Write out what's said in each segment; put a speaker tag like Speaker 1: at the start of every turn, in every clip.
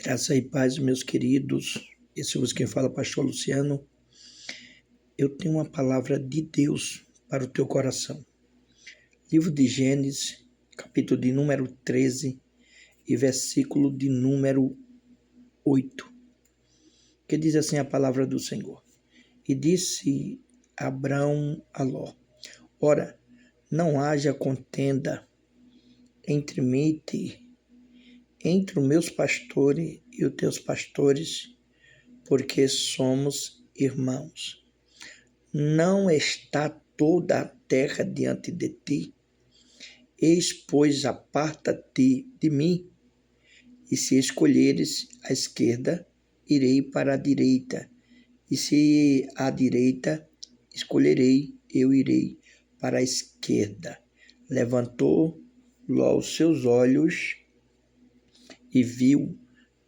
Speaker 1: Graça e paz, meus queridos. Esse é quem fala, Pastor Luciano. Eu tenho uma palavra de Deus para o teu coração. Livro de Gênesis, capítulo de número 13 e versículo de número 8, que diz assim a palavra do Senhor. E disse Abraão a Ló: Ora, não haja contenda entre mim e ti, entre os meus pastores e os teus pastores, porque somos irmãos. Não está toda a terra diante de ti? Eis, pois, aparta-te de mim, e se escolheres a esquerda, irei para a direita, e se a direita escolherei, eu irei para a esquerda. Levantou Ló os seus olhos e viu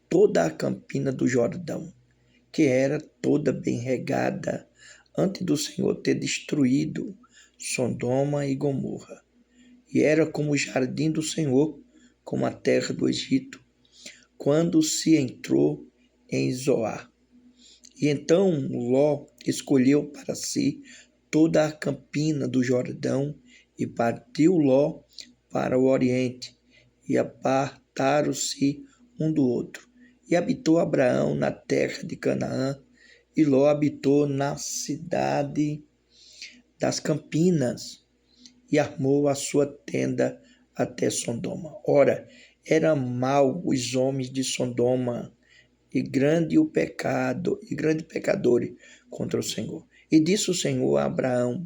Speaker 1: toda a campina do Jordão, que era toda bem regada, antes do Senhor ter destruído Sodoma e Gomorra. E era como o jardim do Senhor, como a terra do Egito, quando se entrou em Zoar. E então Ló escolheu para si toda a campina do Jordão, e partiu Ló para o oriente, e apartaram-se um do outro. E habitou Abraão na terra de Canaã, e Ló habitou na cidade das campinas, e armou a sua tenda até Sodoma. Ora, eram maus os homens de Sodoma, e grande o pecado, e grande pecadores contra o Senhor. E disse o Senhor a Abraão,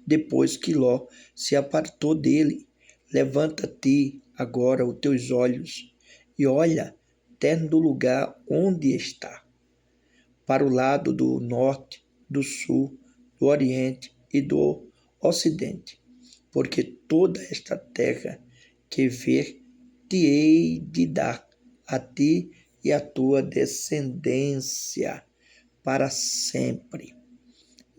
Speaker 1: depois que Ló se apartou dele: Levanta-te agora os teus olhos, e olha, terno do lugar onde está, para o lado do norte, do sul, do oriente e do ocidente, porque toda esta terra que ver te hei de dar a ti e a tua descendência para sempre,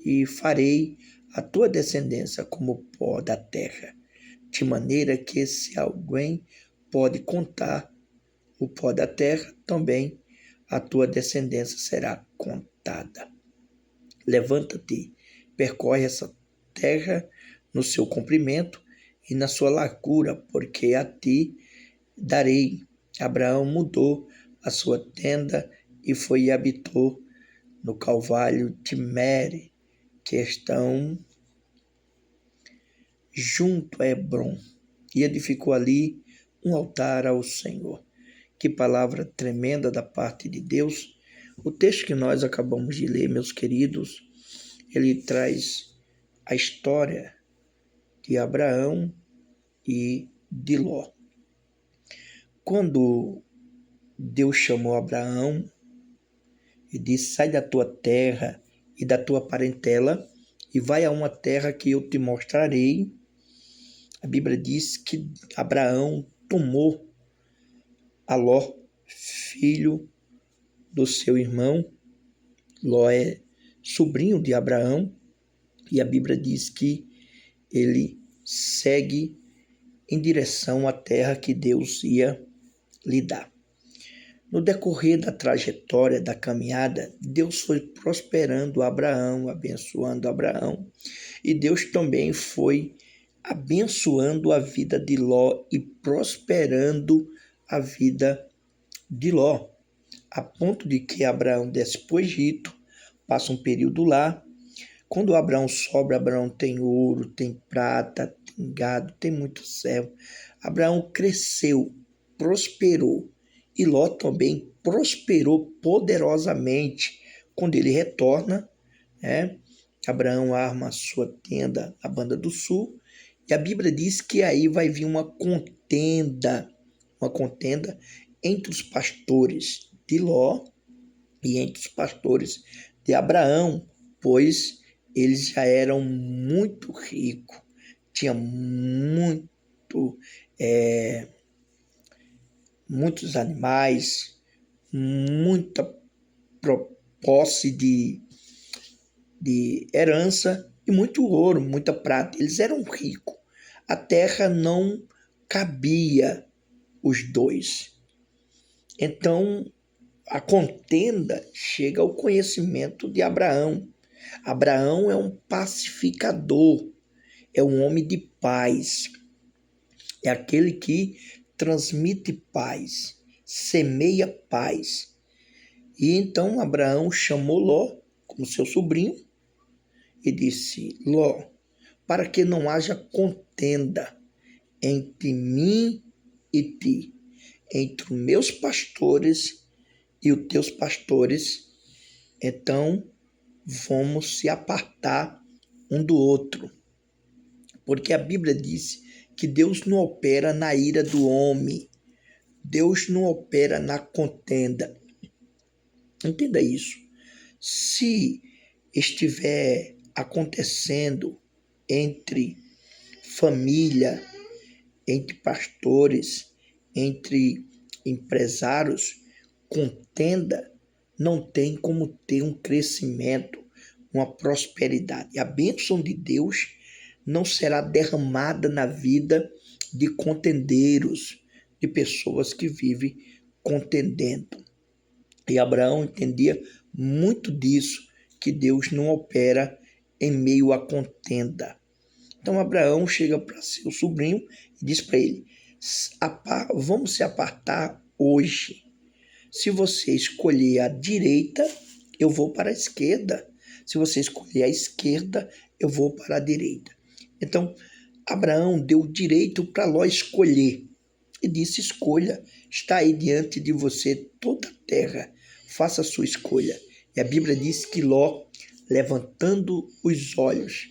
Speaker 1: e farei a tua descendência como o pó da terra, de maneira que se alguém pode contar o pó da terra, também a tua descendência será contada. Levanta-te, percorre essa terra no seu comprimento e na sua largura, porque a ti darei. Abraão mudou a sua tenda e foi e habitou no Calvário de Mere, que estão junto a Hebrom, e edificou ali um altar ao Senhor. Que palavra tremenda da parte de Deus. O texto que nós acabamos de ler, meus queridos, ele traz a história de Abraão e de Ló. Quando Deus chamou Abraão e disse: sai da tua terra e da tua parentela e vai a uma terra que eu te mostrarei, a Bíblia diz que Abraão tomou a Ló, filho do seu irmão. Ló é sobrinho de Abraão, e a Bíblia diz que ele segue em direção à terra que Deus ia lhe dar. No decorrer da trajetória, da caminhada, Deus foi prosperando Abraão, abençoando Abraão, e Deus também foi abençoando a vida de Ló e prosperando a vida de Ló, a ponto de que Abraão desce para o Egito, passa um período lá. Quando Abraão sobe, Abraão tem ouro, tem prata, tem gado, tem muito servo. Abraão cresceu, prosperou, e Ló também prosperou poderosamente. Quando ele retorna, Abraão arma a sua tenda na banda do sul, e a Bíblia diz que aí vai vir uma contenda entre os pastores de Ló e entre os pastores de Abraão, pois eles já eram muito ricos, tinha muitos animais, muita posse de herança e muito ouro, muita prata. Eles eram ricos. A terra não cabia os dois. Então a contenda chega ao conhecimento de Abraão. Abraão é um pacificador, é um homem de paz, é aquele que transmite paz, semeia paz. E então Abraão chamou Ló como seu sobrinho e disse: Ló, para que não haja contenda entre mim e ti, entre os meus pastores e os teus pastores, então vamos se apartar um do outro. Porque a Bíblia diz que Deus não opera na ira do homem, Deus não opera na contenda. Entenda isso. Se estiver acontecendo entre família, entre pastores, entre empresários, contenda, não tem como ter um crescimento, uma prosperidade. A bênção de Deus não será derramada na vida de contendeiros, de pessoas que vivem contendendo. E Abraão entendia muito disso, que Deus não opera em meio à contenda. Então Abraão chega para seu sobrinho e diz para ele: vamos se apartar hoje. Se você escolher a direita, eu vou para a esquerda. Se você escolher a esquerda, eu vou para a direita. Então Abraão deu direito para Ló escolher e disse: escolha, está aí diante de você toda a terra, faça a sua escolha. E a Bíblia diz que Ló, levantando os olhos,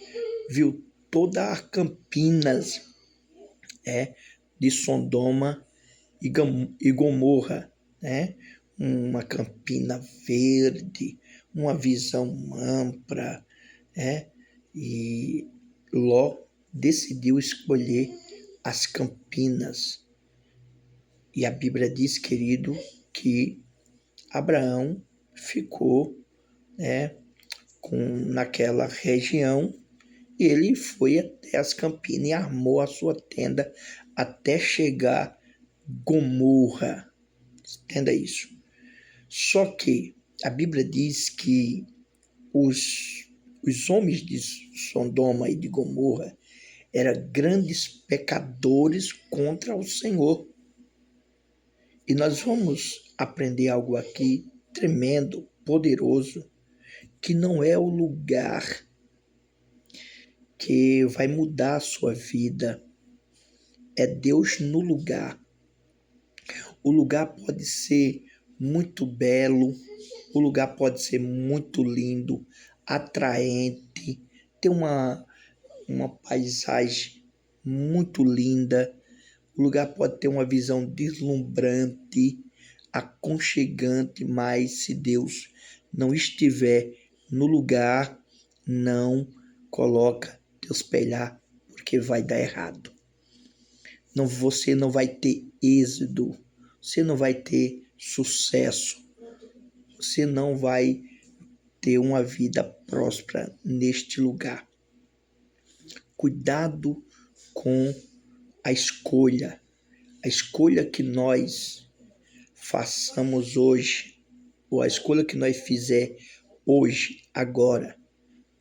Speaker 1: viu toda a Campinas de Sodoma e Gomorra, uma Campina verde, uma visão ampla, e Ló decidiu escolher as Campinas. E a Bíblia diz, querido, que Abraão ficou naquela região. E ele foi até as Campinas e armou a sua tenda até chegar Gomorra. Entenda isso. Só que a Bíblia diz que os homens de Sodoma e de Gomorra eram grandes pecadores contra o Senhor. E nós vamos aprender algo aqui tremendo, poderoso, que não é o lugar que vai mudar a sua vida. É Deus no lugar. O lugar pode ser muito belo, o lugar pode ser muito lindo, atraente, ter uma paisagem muito linda. O lugar pode ter uma visão deslumbrante, aconchegante, mas se Deus não estiver no lugar, não coloca teus pés lá, porque vai dar errado. Não, você não vai ter êxito, você não vai ter sucesso, você não vai ter uma vida próspera neste lugar. Cuidado com a escolha que nós façamos hoje, ou a escolha que nós fizer hoje, agora,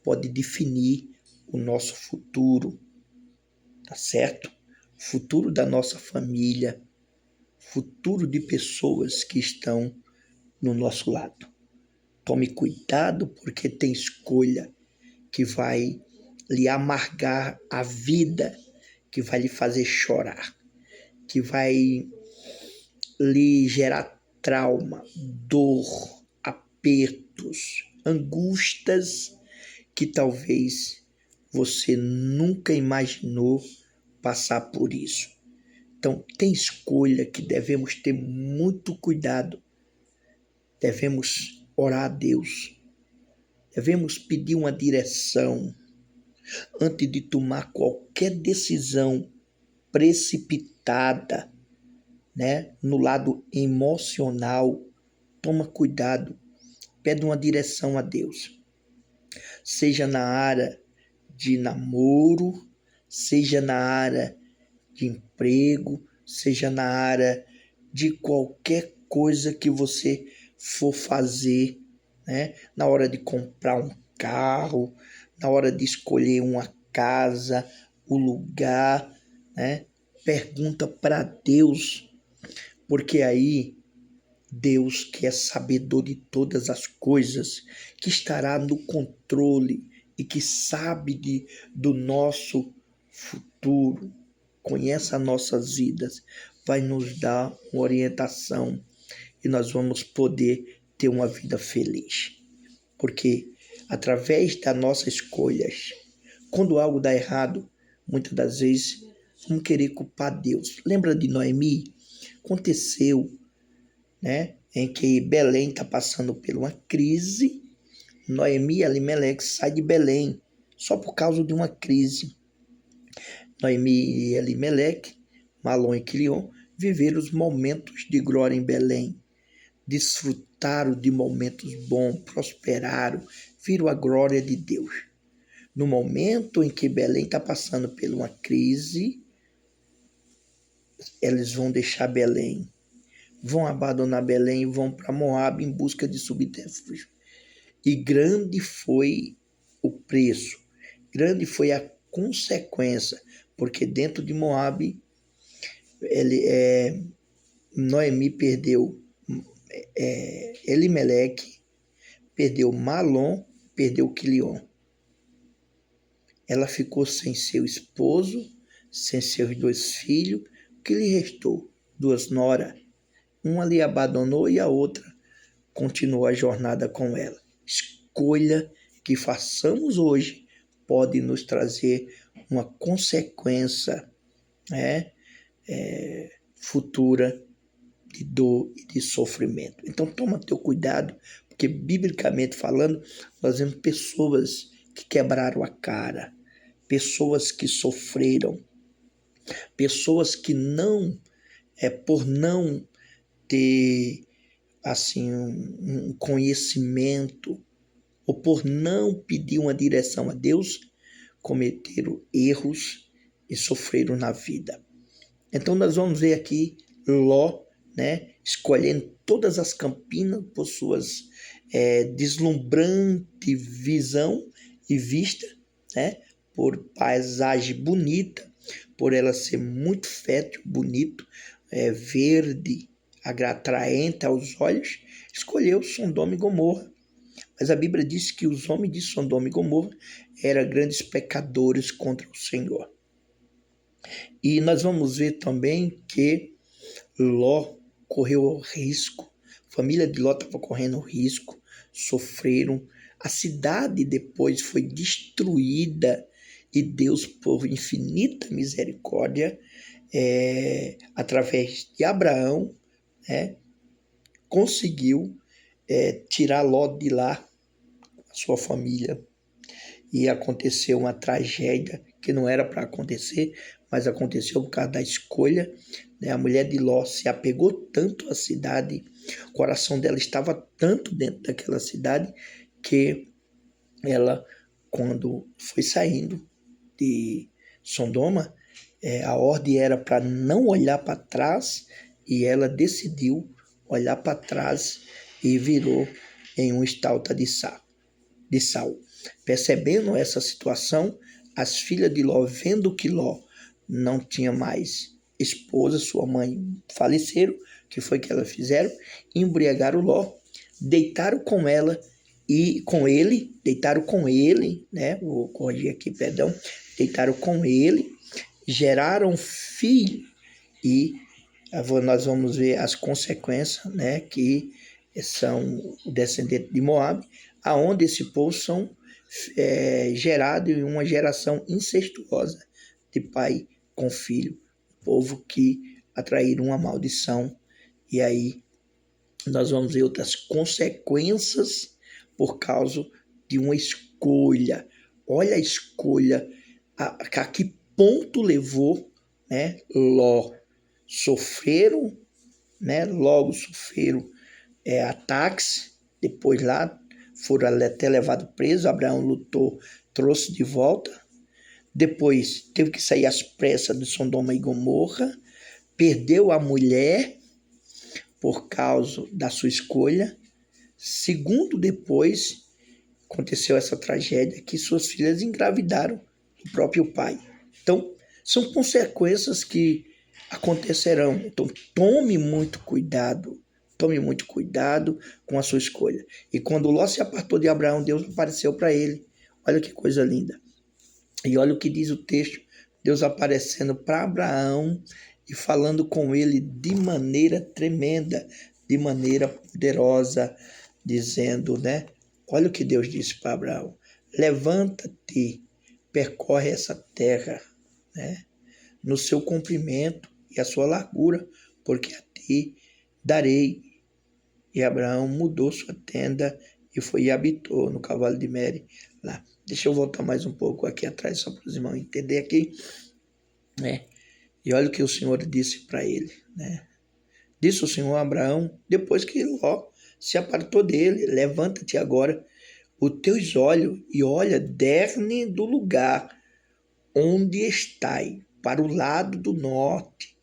Speaker 1: pode definir o nosso futuro, tá certo? O futuro da nossa família, futuro de pessoas que estão no nosso lado. Tome cuidado, porque tem escolha que vai lhe amargar a vida, que vai lhe fazer chorar, que vai lhe gerar trauma, dor, apertos, angústias que talvez você nunca imaginou passar por isso. Então, tem escolha que devemos ter muito cuidado. Devemos orar a Deus. Devemos pedir uma direção antes de tomar qualquer decisão precipitada, no lado emocional. Toma cuidado. Pede uma direção a Deus. Seja na área de namoro, seja na área de emprego, seja na área de qualquer coisa que você for fazer, né? Na hora de comprar um carro, na hora de escolher uma casa, o lugar, né? Pergunta para Deus, porque aí Deus, que é sabedor de todas as coisas, que estará no controle e que sabe do nosso futuro, conhece as nossas vidas, vai nos dar uma orientação e nós vamos poder ter uma vida feliz. Porque através das nossas escolhas, quando algo dá errado, muitas das vezes vamos querer culpar Deus. Lembra de Noemi? Aconteceu, né, em que Belém está passando por uma crise. Noemi e Elimeleque saem de Belém só por causa de uma crise. Noemi e Elimeleque, Malom e Quilion, viveram os momentos de glória em Belém. Desfrutaram de momentos bons, prosperaram, viram a glória de Deus. No momento em que Belém está passando por uma crise, eles vão deixar Belém, vão abandonar Belém e vão para Moabe em busca de subterfúgio. E grande foi o preço, grande foi a consequência, porque dentro de Moabe, Noemi perdeu Elimeleque, perdeu Malom, perdeu Quilion. Ela ficou sem seu esposo, sem seus 2 filhos. O que lhe restou? 2 noras. Uma lhe abandonou e a outra continuou a jornada com ela. Escolha que façamos hoje pode nos trazer uma consequência, né, futura de dor e de sofrimento. Então toma teu cuidado, porque biblicamente falando, nós vemos pessoas que quebraram a cara, pessoas que sofreram, pessoas que por não ter assim um conhecimento ou por não pedir uma direção a Deus, cometeram erros e sofreram na vida. Então nós vamos ver aqui Ló, né, escolhendo todas as campinas por suas deslumbrante visão e vista, né, por paisagem bonita, por ela ser muito fértil, bonito, verde, atraente aos olhos, escolheu Sodoma e Gomorra. Mas a Bíblia diz que os homens de Sodoma e Gomorra eram grandes pecadores contra o Senhor. E nós vamos ver também que Ló correu o risco, a família de Ló estava correndo risco, sofreram. A cidade depois foi destruída e Deus, por infinita misericórdia, através de Abraão, conseguiu tirar Ló de lá, a sua família. E aconteceu uma tragédia que não era para acontecer, mas aconteceu por causa da escolha. A mulher de Ló se apegou tanto à cidade, o coração dela estava tanto dentro daquela cidade, que ela, quando foi saindo de Sodoma, a ordem era para não olhar para trás, e ela decidiu olhar para trás e virou em uma estalta de sal. Percebendo essa situação, as filhas de Ló, vendo que Ló não tinha mais esposa, sua mãe faleceram, que foi que elas fizeram? Embriagaram Ló, deitaram com ela e deitaram com ele, né? Vou corrigir aqui, perdão. Deitaram com ele, geraram filho e nós vamos ver as consequências, né? Que são descendentes de Moabe, aonde esse povo são gerados em uma geração incestuosa de pai com filho, povo que atraíram uma maldição. E aí nós vamos ver outras consequências por causa de uma escolha. Olha a escolha, a que ponto levou, né, Ló. Sofreram, né, logo sofreram ataques, depois lá foram até levados presos, Abraão lutou, trouxe de volta, depois teve que sair às pressas de Sodoma e Gomorra, perdeu a mulher por causa da sua escolha, Segundo, depois aconteceu essa tragédia que suas filhas engravidaram do próprio pai. Então, são consequências que acontecerão. Então, tome muito cuidado com a sua escolha. E quando Ló se apartou de Abraão, Deus apareceu para ele. Olha que coisa linda. E olha o que diz o texto, Deus aparecendo para Abraão e falando com ele de maneira tremenda, de maneira poderosa, dizendo, né? Olha o que Deus disse para Abraão: levanta-te, percorre essa terra, né? No seu comprimento e a sua largura, porque a ti darei. E Abraão mudou sua tenda e foi e habitou no cavalo de Mere lá. Deixa eu voltar mais um pouco aqui atrás, só para os irmãos entenderem aqui, né? E olha o que o Senhor disse para ele, né? Disse o Senhor a Abraão, depois que Ló se apartou dele: levanta-te agora os teus olhos e olha derne do lugar onde estai, para o lado do norte,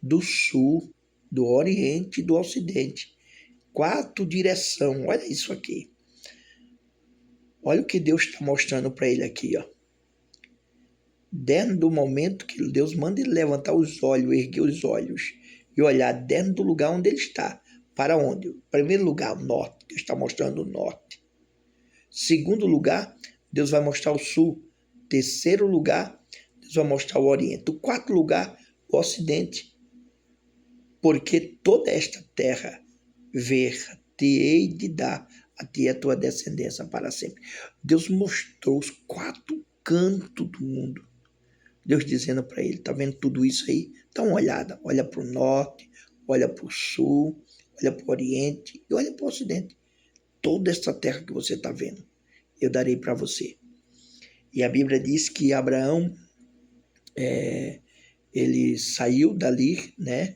Speaker 1: do sul, do oriente e do ocidente. 4 direções, olha isso aqui. Olha o que Deus está mostrando para ele aqui, ó. Dentro do momento que Deus manda ele levantar os olhos, erguer os olhos e olhar dentro do lugar onde ele está. Para onde? Primeiro lugar, o norte. Deus está mostrando o norte. Segundo lugar, Deus vai mostrar o sul. Terceiro lugar, Deus vai mostrar o oriente. O quarto lugar, o ocidente. Porque toda esta terra ver-te-ei de dar a ti a tua descendência para sempre. Deus mostrou os 4 cantos do mundo. Deus dizendo para ele: tá vendo tudo isso aí? Dá uma olhada, olha para o norte, olha para o sul, olha para o oriente e olha para o ocidente. Toda essa terra que você está vendo, eu darei para você. E a Bíblia diz que Abraão, ele saiu dali, né?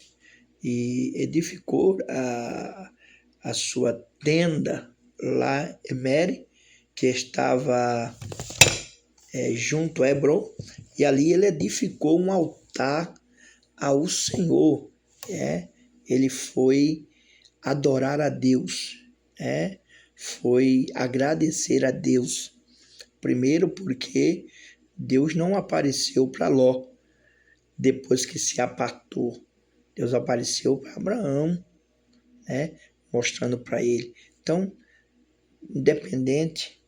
Speaker 1: E edificou a sua tenda lá em Mere, que estava junto a Hebron, e ali ele edificou um altar ao Senhor. Ele foi adorar a Deus, foi agradecer a Deus. Primeiro porque Deus não apareceu para Ló depois que se apartou. Deus apareceu para Abraão, mostrando para ele. Então, independente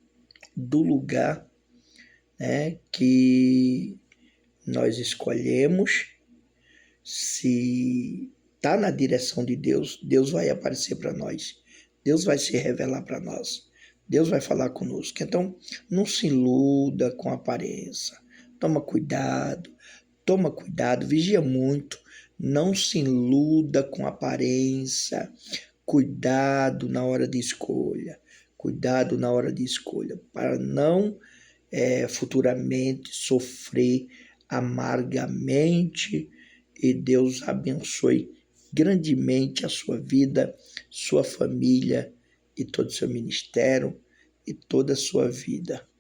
Speaker 1: do lugar, que nós escolhemos, se está na direção de Deus, Deus vai aparecer para nós. Deus vai se revelar para nós. Deus vai falar conosco. Então, não se iluda com a aparência. Toma cuidado, vigia muito. Não se iluda com a aparência. Cuidado na hora de escolha. Cuidado na hora de escolha, para não futuramente sofrer amargamente. E Deus abençoe grandemente a sua vida, sua família e todo o seu ministério e toda a sua vida.